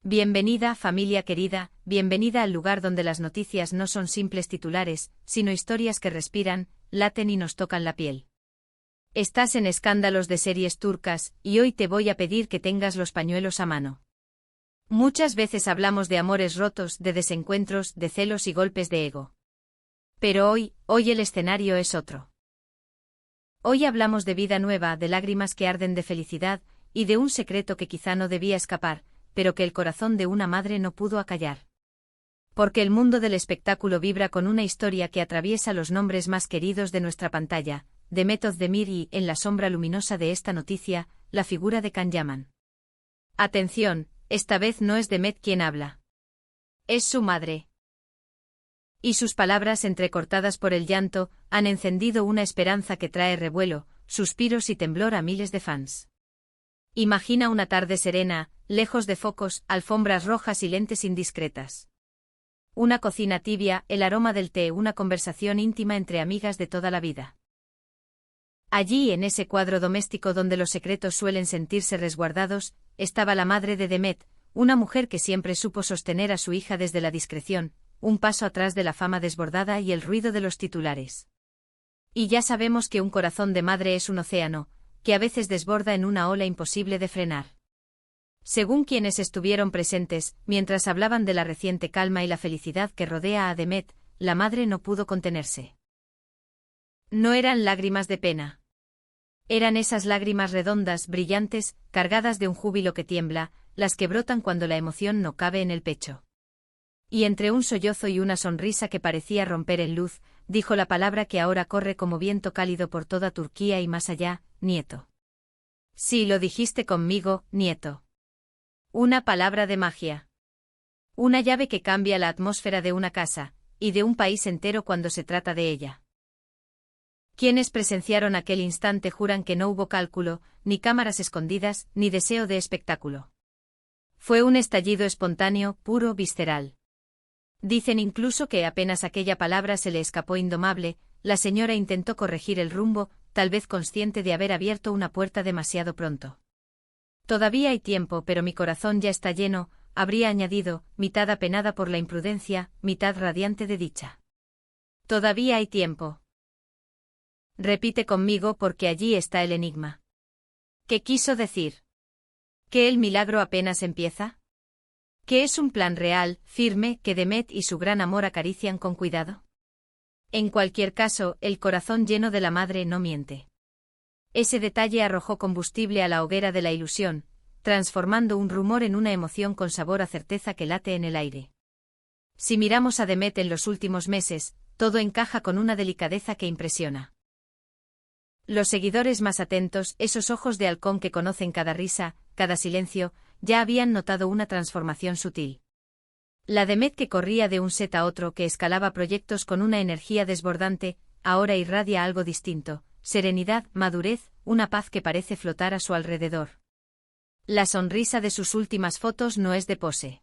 Bienvenida, familia querida, bienvenida al lugar donde las noticias no son simples titulares, sino historias que respiran, laten y nos tocan la piel. Estás en Escándalos de Series Turcas, y hoy te voy a pedir que tengas los pañuelos a mano. Muchas veces hablamos de amores rotos, de desencuentros, de celos y golpes de ego. Pero hoy el escenario es otro. Hoy hablamos de vida nueva, de lágrimas que arden de felicidad, y de un secreto que quizá no debía escapar, pero que el corazón de una madre no pudo acallar. Porque el mundo del espectáculo vibra con una historia que atraviesa los nombres más queridos de nuestra pantalla, Demet Özdemir y, en la sombra luminosa de esta noticia, la figura de Can Yaman. Atención, esta vez no es Demet quien habla. Es su madre. Y sus palabras entrecortadas por el llanto, han encendido una esperanza que trae revuelo, suspiros y temblor a miles de fans. Imagina una tarde serena, lejos de focos, alfombras rojas y lentes indiscretas. Una cocina tibia, el aroma del té, una conversación íntima entre amigas de toda la vida. Allí, en ese cuadro doméstico donde los secretos suelen sentirse resguardados, estaba la madre de Demet, una mujer que siempre supo sostener a su hija desde la discreción, un paso atrás de la fama desbordada y el ruido de los titulares. Y ya sabemos que un corazón de madre es un océano, que a veces desborda en una ola imposible de frenar. Según quienes estuvieron presentes, mientras hablaban de la reciente calma y la felicidad que rodea a Demet, la madre no pudo contenerse. No eran lágrimas de pena. Eran esas lágrimas redondas, brillantes, cargadas de un júbilo que tiembla, las que brotan cuando la emoción no cabe en el pecho. Y entre un sollozo y una sonrisa que parecía romper en luz, dijo la palabra que ahora corre como viento cálido por toda Turquía y más allá: nieto. Sí, lo dijiste conmigo, nieto. Una palabra de magia. Una llave que cambia la atmósfera de una casa, y de un país entero cuando se trata de ella. Quienes presenciaron aquel instante juran que no hubo cálculo, ni cámaras escondidas, ni deseo de espectáculo. Fue un estallido espontáneo, puro, visceral. Dicen incluso que apenas aquella palabra se le escapó indomable, la señora intentó corregir el rumbo, tal vez consciente de haber abierto una puerta demasiado pronto. Todavía hay tiempo, pero mi corazón ya está lleno, habría añadido, mitad apenada por la imprudencia, mitad radiante de dicha. Todavía hay tiempo. Repite conmigo porque allí está el enigma. ¿Qué quiso decir? ¿Que el milagro apenas empieza? ¿Que es un plan real, firme, que Demet y su gran amor acarician con cuidado? En cualquier caso, el corazón lleno de la madre no miente. Ese detalle arrojó combustible a la hoguera de la ilusión, transformando un rumor en una emoción con sabor a certeza que late en el aire. Si miramos a Demet en los últimos meses, todo encaja con una delicadeza que impresiona. Los seguidores más atentos, esos ojos de halcón que conocen cada risa, cada silencio, ya habían notado una transformación sutil. La Demet que corría de un set a otro, que escalaba proyectos con una energía desbordante, ahora irradia algo distinto: serenidad, madurez, una paz que parece flotar a su alrededor. La sonrisa de sus últimas fotos no es de pose.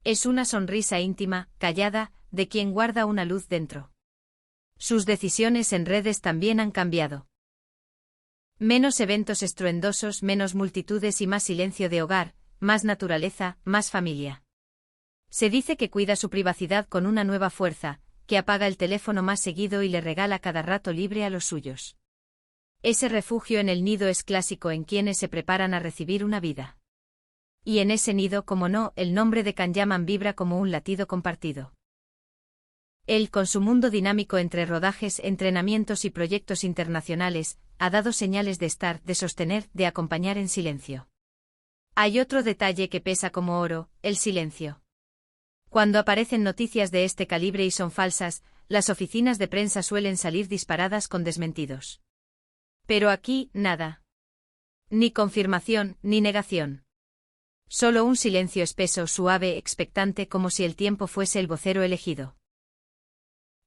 Es una sonrisa íntima, callada, de quien guarda una luz dentro. Sus decisiones en redes también han cambiado. Menos eventos estruendosos, menos multitudes y más silencio de hogar, más naturaleza, más familia. Se dice que cuida su privacidad con una nueva fuerza, que apaga el teléfono más seguido y le regala cada rato libre a los suyos. Ese refugio en el nido es clásico en quienes se preparan a recibir una vida. Y en ese nido, como no, el nombre de Can Yaman vibra como un latido compartido. Él, con su mundo dinámico entre rodajes, entrenamientos y proyectos internacionales, ha dado señales de estar, de sostener, de acompañar en silencio. Hay otro detalle que pesa como oro: el silencio. Cuando aparecen noticias de este calibre y son falsas, las oficinas de prensa suelen salir disparadas con desmentidos. Pero aquí, nada. Ni confirmación, ni negación. Solo un silencio espeso, suave, expectante, como si el tiempo fuese el vocero elegido.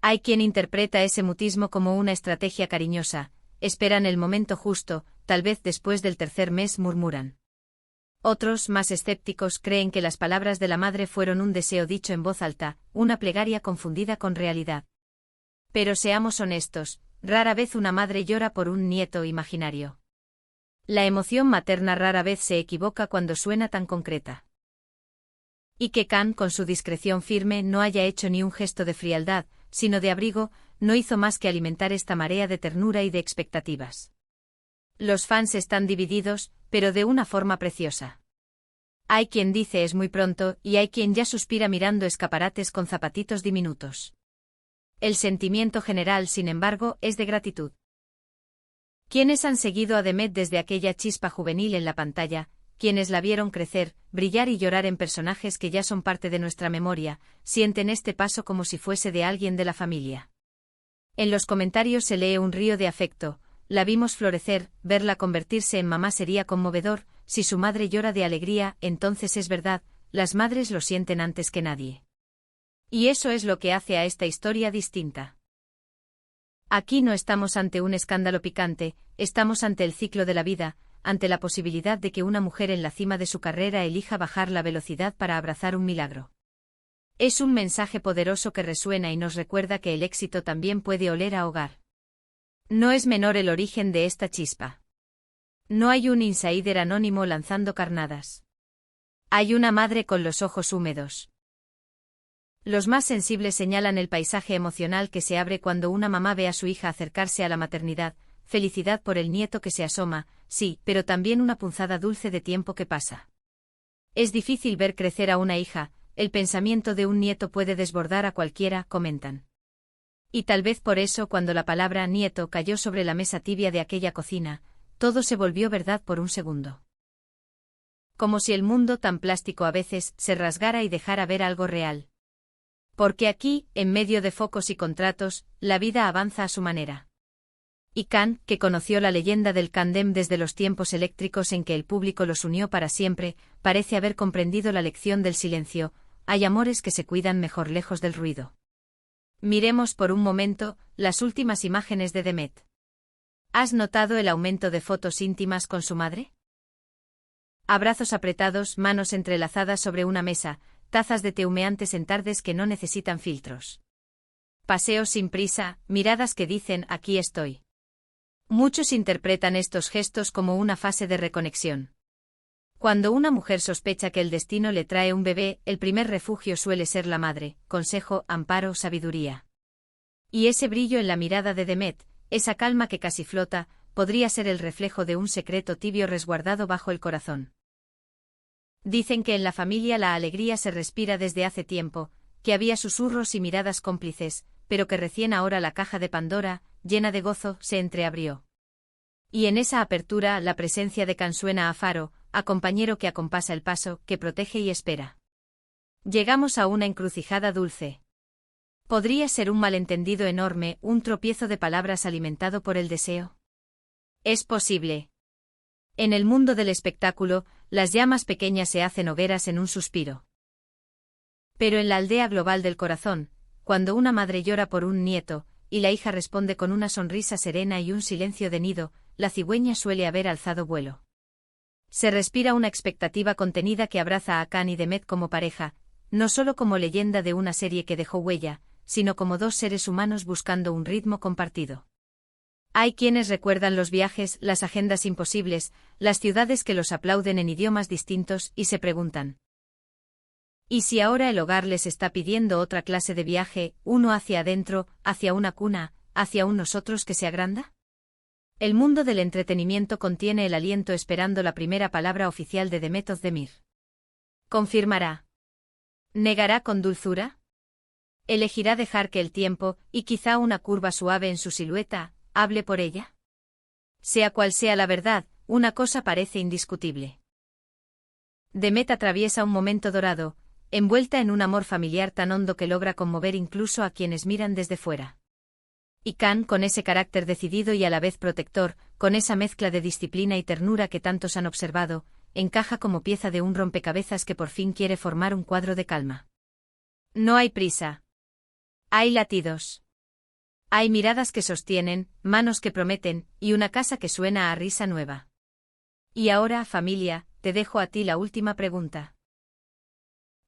Hay quien interpreta ese mutismo como una estrategia cariñosa: esperan el momento justo, tal vez después del tercer mes, murmuran. Otros, más escépticos, creen que las palabras de la madre fueron un deseo dicho en voz alta, una plegaria confundida con realidad. Pero seamos honestos, rara vez una madre llora por un nieto imaginario. La emoción materna rara vez se equivoca cuando suena tan concreta. Y que Khan, con su discreción firme, no haya hecho ni un gesto de frialdad, sino de abrigo, no hizo más que alimentar esta marea de ternura y de expectativas. Los fans están divididos, pero de una forma preciosa. Hay quien dice es muy pronto, y hay quien ya suspira mirando escaparates con zapatitos diminutos. El sentimiento general, sin embargo, es de gratitud. Quienes han seguido a Demet desde aquella chispa juvenil en la pantalla, quienes la vieron crecer, brillar y llorar en personajes que ya son parte de nuestra memoria, sienten este paso como si fuese de alguien de la familia. En los comentarios se lee un río de afecto: la vimos florecer, verla convertirse en mamá sería conmovedor, si su madre llora de alegría, entonces es verdad, las madres lo sienten antes que nadie. Y eso es lo que hace a esta historia distinta. Aquí no estamos ante un escándalo picante, estamos ante el ciclo de la vida, ante la posibilidad de que una mujer en la cima de su carrera elija bajar la velocidad para abrazar un milagro. Es un mensaje poderoso que resuena y nos recuerda que el éxito también puede oler a hogar. No es menor el origen de esta chispa. No hay un insider anónimo lanzando carnadas. Hay una madre con los ojos húmedos. Los más sensibles señalan el paisaje emocional que se abre cuando una mamá ve a su hija acercarse a la maternidad, felicidad por el nieto que se asoma, sí, pero también una punzada dulce de tiempo que pasa. Es difícil ver crecer a una hija, el pensamiento de un nieto puede desbordar a cualquiera, comentan. Y tal vez por eso cuando la palabra nieto cayó sobre la mesa tibia de aquella cocina, todo se volvió verdad por un segundo. Como si el mundo tan plástico a veces se rasgara y dejara ver algo real. Porque aquí, en medio de focos y contratos, la vida avanza a su manera. Y Khan, que conoció la leyenda del cándem desde los tiempos eléctricos en que el público los unió para siempre, parece haber comprendido la lección del silencio: hay amores que se cuidan mejor lejos del ruido. Miremos por un momento las últimas imágenes de Demet. ¿Has notado el aumento de fotos íntimas con su madre? Abrazos apretados, manos entrelazadas sobre una mesa, tazas de té humeantes en tardes que no necesitan filtros. Paseos sin prisa, miradas que dicen aquí estoy. Muchos interpretan estos gestos como una fase de reconexión. Cuando una mujer sospecha que el destino le trae un bebé, el primer refugio suele ser la madre: consejo, amparo, sabiduría. Y ese brillo en la mirada de Demet, esa calma que casi flota, podría ser el reflejo de un secreto tibio resguardado bajo el corazón. Dicen que en la familia la alegría se respira desde hace tiempo, que había susurros y miradas cómplices, pero que recién ahora la caja de Pandora, llena de gozo, se entreabrió. Y en esa apertura la presencia de Khan suena a faro, a compañero que acompasa el paso, que protege y espera. Llegamos a una encrucijada dulce. ¿Podría ser un malentendido enorme, un tropiezo de palabras alimentado por el deseo? Es posible. En el mundo del espectáculo, las llamas pequeñas se hacen hogueras en un suspiro. Pero en la aldea global del corazón, cuando una madre llora por un nieto, y la hija responde con una sonrisa serena y un silencio de nido, la cigüeña suele haber alzado vuelo. Se respira una expectativa contenida que abraza a Khan y Demet como pareja, no solo como leyenda de una serie que dejó huella, sino como dos seres humanos buscando un ritmo compartido. Hay quienes recuerdan los viajes, las agendas imposibles, las ciudades que los aplauden en idiomas distintos y se preguntan: ¿y si ahora el hogar les está pidiendo otra clase de viaje, uno hacia adentro, hacia una cuna, hacia un nosotros que se agranda? El mundo del entretenimiento contiene el aliento esperando la primera palabra oficial de Demet Özdemir. ¿Confirmará? ¿Negará con dulzura? ¿Elegirá dejar que el tiempo, y quizá una curva suave en su silueta, hable por ella? Sea cual sea la verdad, una cosa parece indiscutible. Demet atraviesa un momento dorado, envuelta en un amor familiar tan hondo que logra conmover incluso a quienes miran desde fuera. Y Khan, con ese carácter decidido y a la vez protector, con esa mezcla de disciplina y ternura que tantos han observado, encaja como pieza de un rompecabezas que por fin quiere formar un cuadro de calma. No hay prisa. Hay latidos. Hay miradas que sostienen, manos que prometen, y una casa que suena a risa nueva. Y ahora, familia, te dejo a ti la última pregunta.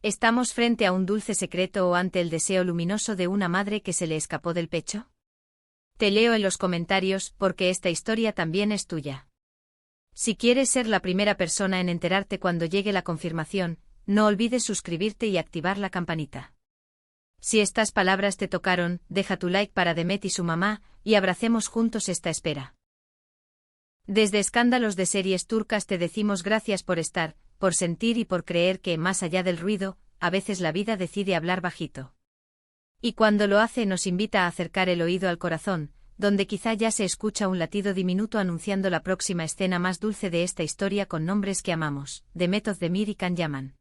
¿Estamos frente a un dulce secreto o ante el deseo luminoso de una madre que se le escapó del pecho? Te leo en los comentarios, porque esta historia también es tuya. Si quieres ser la primera persona en enterarte cuando llegue la confirmación, no olvides suscribirte y activar la campanita. Si estas palabras te tocaron, deja tu like para Demet y su mamá, y abracemos juntos esta espera. Desde Escándalos de Series Turcas te decimos gracias por estar, por sentir y por creer que, más allá del ruido, a veces la vida decide hablar bajito. Y cuando lo hace nos invita a acercar el oído al corazón, donde quizá ya se escucha un latido diminuto anunciando la próxima escena más dulce de esta historia con nombres que amamos, Demet Özdemir y Can Yaman.